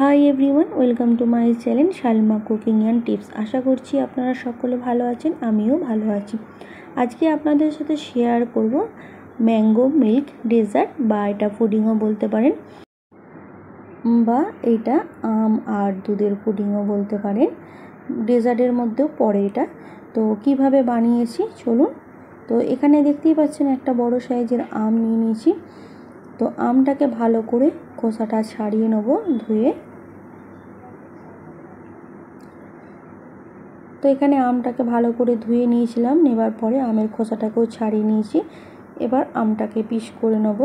High everyone, welcome to my channel Salma cooking and tips. আশা করছি আপনারা সকলে ভালো আছেন, আমিও ভালো আছি। আজকে আপনাদের সাথে শেয়ার করব ম্যাঙ্গো মিল্ক ডেজার্ট, বা এটা পুডিংও বলতে পারেন, বা এটা আম আর দুধের পুডিংও বলতে পারেন। ডেজার্টের মধ্যেও পড়ে এটা। তো কিভাবে বানিয়েছি চলুন। তো এখানে দেখতেই পাচ্ছেন একটা বড় সাইজের আম নিয়ে নিয়েছি। তো আমটাকে ভালো করে খোসাটা ছাড়িয়ে নেব ধুয়ে। তো এখানে আমটাকে ভালো করে ধুয়ে নিয়েছিলাম, নেবার পরে আমের খোসাটাকেও ছাড়িয়ে নিয়েছি। এবার আমটাকে পিস করে নেব।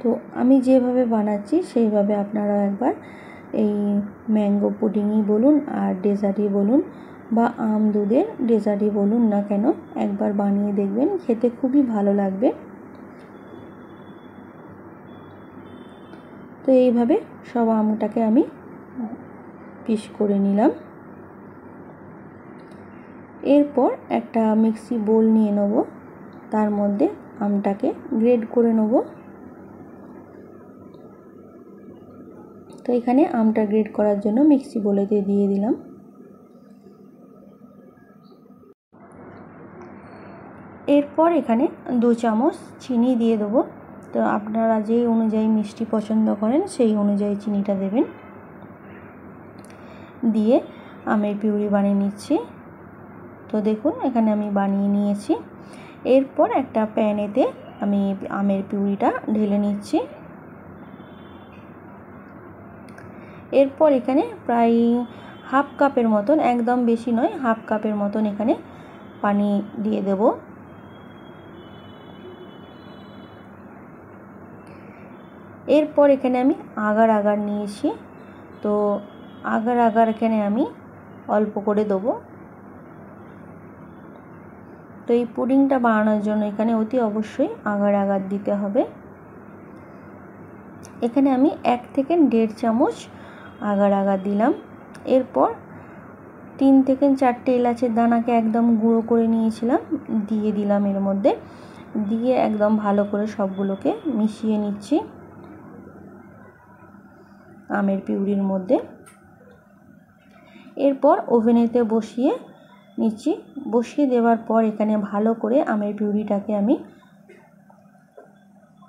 তো আমি যেভাবে বানাচ্ছি সেইভাবে আপনারা একবার এই ম্যাঙ্গো পুডিংই বলুন আর ডেজার্টই বলুন বা আম দুধের ডেজার্টই বলুন না কেন, একবার বানিয়ে দেখবেন, খেতে খুবই ভালো লাগবে। তো এইভাবে সব আমটাকে আমি পিস করে নিলাম। এরপর একটা মিক্সি বোল নিয়ে নেব, তার মধ্যে আমটাকে গ্রেড করে নেব। তো এখানে আমটা গ্রেড করার জন্য মিক্সি বোলেতে দিয়ে দিলাম। এরপর এখানে 2 চামচ চিনি দিয়ে দেবো। তো আপনারা যেই অনুযায়ী মিষ্টি পছন্দ করেন সেই অনুযায়ী চিনিটা দেবেন। দিয়ে আমের পিউরি বানিয়ে নিচ্ছি। তো দেখুন এখানে আমি বানিয়ে নিয়েছি। এরপর একটা প্যানেতে আমি আমের পিউরিটা ঢেলে নিচ্ছি। এরপর এখানে প্রায় হাফ কাপের মতন, একদম বেশি নয়, হাফ কাপের মতন এখানে পানি দিয়ে দেব। এরপর এখানে আমি আগার আগার নিয়েছি। তো আগার আগার এখানে আমি অল্প করে দেবো। তো এই পুডিংটা বানানোর জন্য এখানে অতি অবশ্যই আগার আগার দিতে হবে। এখানে আমি 1 থেকে 1.5 চামচ আগার আগার দিলাম। এরপর 3 থেকে 4টে এলাচের দানাকে একদম গুঁড়ো করে নিয়েছিলাম, দিয়ে দিলাম এর মধ্যে। দিয়ে একদম ভালো করে সবগুলোকে মিশিয়ে নিচ্ছি আমের পিউরির মধ্যে। এরপর ওভেনেতে বসিয়ে নিচ্ছি। বসিয়ে দেওয়ার পর এখানে ভালো করে আমের পিউরিটাকে আমি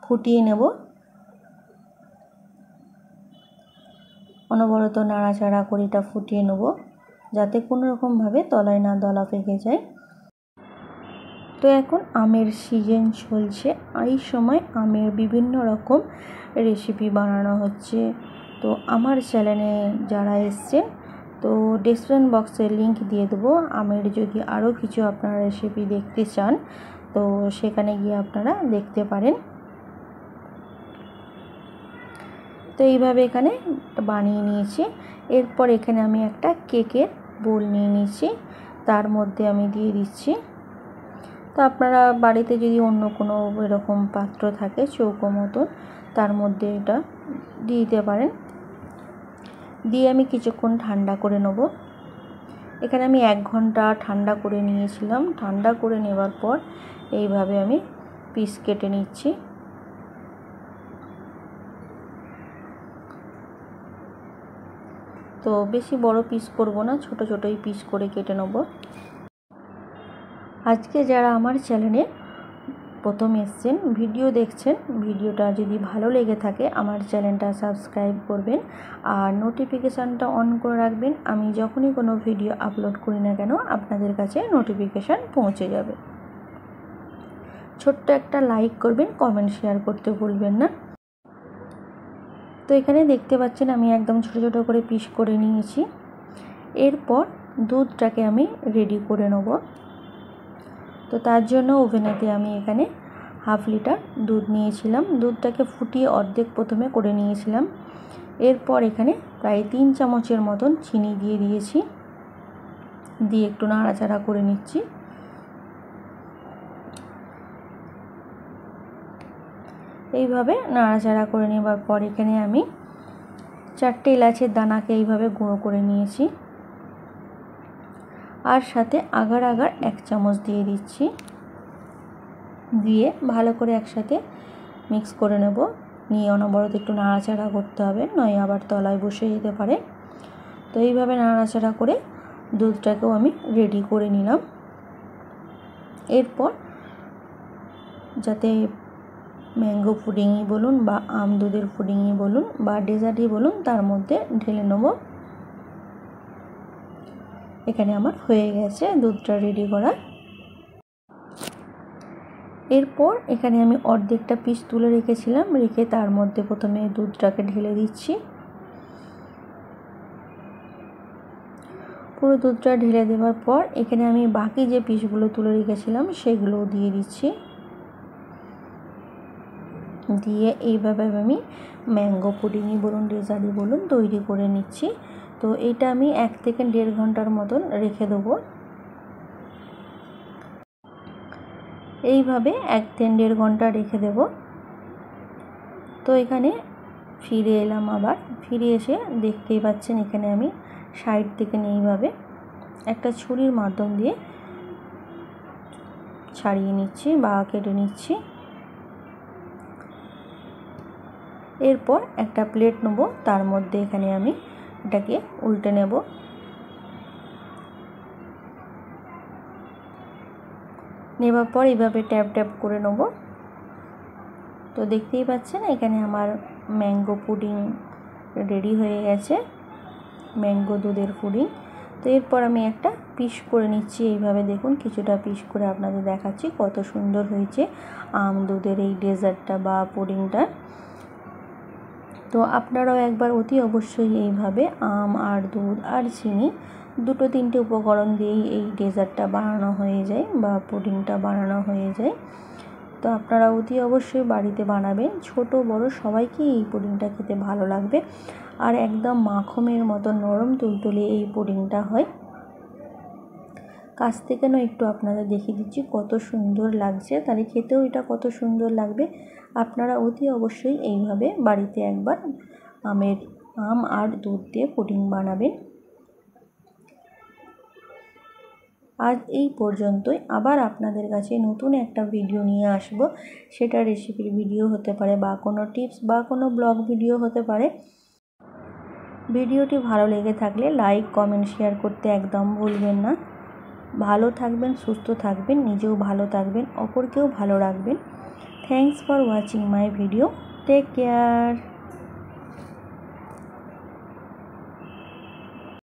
ফুটিয়ে নেব। অনবরত নাড়াচাড়া করে এটা ফুটিয়ে নেব, যাতে কোনো রকমভাবে তলায় না দলা পেকে যায়। তো এখন আমের সিজন চলছে, এই সময় আমের বিভিন্ন রকম রেসিপি বানানো হচ্ছে। তো আমার চ্যানেলে যারা এসছেন, তো ডেসক্রিপশন বক্সে লিংক দিয়ে দেবো। আমের যদি আরও কিছু আপনারা রেসিপি দেখতে চান, তো সেখানে গিয়ে আপনারা দেখতে পারেন। তো এইভাবে এখানে বানিয়ে নিয়েছি। এরপর এখানে আমি একটা কেকের বোল নিয়ে নিয়েছি, তার মধ্যে আমি দিয়ে দিচ্ছি। তো আপনারা বাড়িতে যদি অন্য কোনো এরকম পাত্র থাকে চৌকো মতন, তার মধ্যে এটা দিয়ে দিতে পারেন। দিয়ে আমি কিছুক্ষণ ঠান্ডা করে নেব। এখানে আমি 1 ঘন্টা ঠান্ডা করে নিয়েছিলাম। ঠান্ডা করে নেবার পর এইভাবে আমি পিস কেটে নিচ্ছি। তো বেশি বড় পিস করব না, ছোট ছোটই পিস করে কেটে নেব। আজকে যারা আমার চ্যানেলে প্রথম এসছেন, ভিডিও দেখছেন, ভিডিওটা যদি ভালো লেগে থাকে আমার চ্যানেলটা সাবস্ক্রাইব করবেন আর নোটিফিকেশানটা অন করে রাখবেন। আমি যখনই কোনো ভিডিও আপলোড করি না কেন আপনাদের কাছে নোটিফিকেশান পৌঁছে যাবে। ছোট্ট একটা লাইক করবেন, কমেন্ট শেয়ার করতে ভুলবেন না। তো এখানে দেখতে পাচ্ছেন আমি একদম ছোট ছোট করে পিস করে নিয়েছি। এরপর দুধটাকে আমি রেডি করে নেব। তো তার জন্য ওভেনেতে আমি এখানে 1/2 লিটার দুধ নিয়েছিলাম। দুধটাকে ফুটিয়ে অর্ধেক প্রথমে করে নিয়েছিলাম। এরপর এখানে প্রায় 3 চামচের মতন চিনি দিয়ে দিয়েছি। দিয়ে একটু নাড়াচাড়া করে নিচ্ছি। এইভাবে নাড়াচাড়া করে নেবার পর এখানে আমি 4টে এলাচের দানাকে এইভাবে গুঁড়ো করে নিয়েছি। আর সাথে আগার 1 চামচ দিয়ে দিচ্ছি। দিয়ে ভালো করে একসাথে মিক্স করে নেব। নিয়ে অনবরত একটু নাড়াচাড়া করতে হবে, নয় আবার তলায় বসে যেতে পারে। তো এইভাবে নাড়াচাড়া করে দুধটাকেও আমি রেডি করে নিলাম। এরপর যাতে ম্যাঙ্গো পুডিংই বলুন বা আম দুধের পুডিংই বলুন বা ডেজার্টই বলুন, তার মধ্যে ঢেলে নেব। এখানে আমার হয়ে গেছে দুধটা রেডি করা। এরপর এখানে আমি অর্ধেকটা পিস তুলে রেখেছিলাম, রেখে তার মধ্যে প্রথমে দুধটাকে ঢেলে দিচ্ছি। পুরো দুধটা ঢেলে দেওয়ার পর এখানে আমি বাকি যে পিসগুলো তুলে রেখেছিলাম সেগুলো দিয়ে দিচ্ছি। দিয়ে এইভাবে আমি ম্যাঙ্গো পুডিংই বলুন ডেজার্টই বলুন তৈরি করে নিচ্ছি। তো এটা আমি 1 থেকে 1.5 ঘন্টার মতন রেখে দেবো। এইভাবে 1 থেকে 1.5 ঘন্টা রেখে দেব। তো এখানে ফিরে এলাম। আবার ফিরে এসে দেখতেই পাচ্ছেন এখানে আমি সাইড থেকে এইভাবে একটা ছুরির মাধ্যম দিয়ে ছাড়িয়ে নিচ্ছি বা কেটে নিচ্ছি। এরপর একটা প্লেট নেব, তার মধ্যে এখানে আমি এটাকে উল্টে নেব। নেবার পর এইভাবে ট্যাপ ট্যাপ করে নেব। তো দেখতেই পাচ্ছেন এখানে আমার ম্যাঙ্গো পুডিং রেডি হয়ে গেছে, ম্যাঙ্গো দুধের পুডিং। তো এরপর আমি একটা পিস করে নিচ্ছি। এইভাবে দেখুন কিছুটা পিস করে আপনাদের দেখাচ্ছি কত সুন্দর হয়েছে আম দুধের এই ডেজার্টটা বা পুডিংটা। তো আপনারাও একবার অতি অবশ্যই এইভাবে আম আর দুধ আর চিনি 2-3টে উপকরণ দিয়েই এই ডেজার্টটা বানানো হয়ে যায় বা পুডিংটা বানানো হয়ে যায়। তো আপনারা অতি অবশ্যই বাড়িতে বানাবেন, ছোট বড় সবাইকেই এই পুডিংটা খেতে ভালো লাগবে। আর একদম মাখনের মতো নরম তুলতুলে এই পুডিংটা হয়। কাছ থেকে একটু আপনাদের দেখিয়ে দিচ্ছি কত সুন্দর লাগছে, তাহলে খেতেও এটা কত সুন্দর লাগবে। আপনারা অতি অবশ্যই এইভাবে বাড়িতে একবার আম আর দুধ দিয়ে পুডিং বানাবেন। আজ এই পর্যন্তই। আবার আপনাদের কাছে নতুন একটা ভিডিও নিয়ে আসব। সেটা রেসিপির ভিডিও হতে পারে বা কোনো টিপস বা কোনো ব্লগ ভিডিও হতে পারে। ভিডিওটি ভালো লেগে থাকলে লাইক কমেন্ট শেয়ার করতে একদম ভুলবেন না। ভালো থাকবেন, সুস্থ থাকবেন, নিজেও ভালো থাকবেন, অপরকেও ভালো রাখবেন। Thanks for watching my video. Take care.